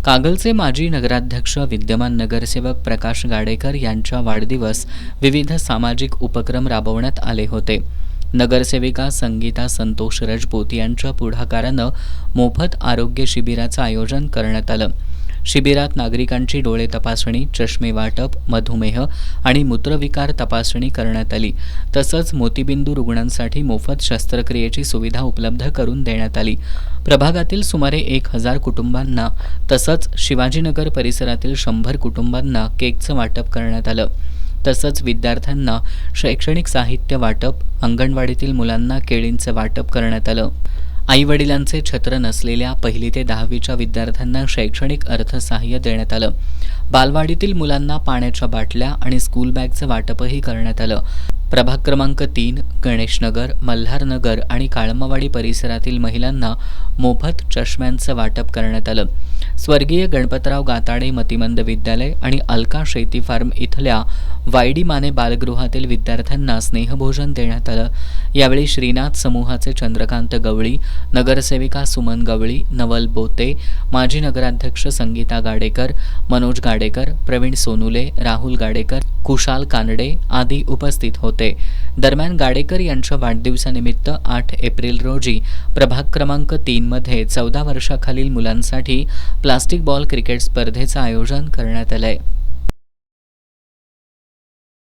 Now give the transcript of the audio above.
कागलचे माजी नगराध्यक्ष विद्यमान नगरसेवक प्रकाश गाडेकर यांचा वाढदिवस विविध सामाजिक उपक्रम राबवण्यात आले होते. नगरसेविका संगीता संतोष राजपूत यांच्या पुढाकारानं मोफत आरोग्य शिबिराचं आयोजन करण्यात आलं. शिबिरात नागरिकांची डोळे तपासणी, चष्मे वाटप, मधुमेह आणि मूत्रविकार तपासणी करण्यात आली. तसंच मोतीबिंदू रुग्णांसाठी मोफत शस्त्रक्रियेची सुविधा उपलब्ध करून देण्यात आली. प्रभागातील सुमारे 1000 कुटुंबांना तसंच शिवाजीनगर परिसरातील 100 कुटुंबांना केकचं वाटप करण्यात आलं. तसंच विद्यार्थ्यांना शैक्षणिक साहित्य वाटप, अंगणवाडीतील मुलांना केळींचं वाटप करण्यात आलं. आई-वडिलांचे छत्र नसलेल्या 1ली ते 10वीच्या विद्यार्थ्यांना शैक्षणिक अर्थसहाय्य देण्यात आलं. बालवाडीतील मुलांना पाण्याच्या बाटल्या आणि स्कूल बॅगचं वाटपही करण्यात आलं. प्रभाग क्रमांक 3, गणेशनगर, मल्हारनगर आणि काळमवाडी परिसरातील महिलांना मोफत चष्म्यांचं वाटप करण्यात आलं. स्वर्गीय गणपतराव गाताडे मतिमंद विद्यालय आणि अलका शेती फार्म इथल्या वायडी माने बालगृहातील विद्यार्थ्यांना स्नेहभोजन देण्यात आलं. यावेळी श्रीनाथ समूहाचे चंद्रकांत गवळी, नगरसेविका सुमन गवळी, नवल बोते, माजी नगराध्यक्ष संगीता गाडेकर, मनोज गाडेकर, प्रवीण सोनुले, राहुल गाडेकर, कुशाल कानडे आदी उपस्थित होते. दरम्यान गाडेकर यांच्या वाढदिवसानिमित्त 8 एप्रिल रोजी प्रभाग क्रमांक 3 मध्ये 14 वर्षाखालील मुलांसाठी प्लास्टिक बॉल क्रिकेट स्पर्धेचं आयोजन करण्यात आलंय.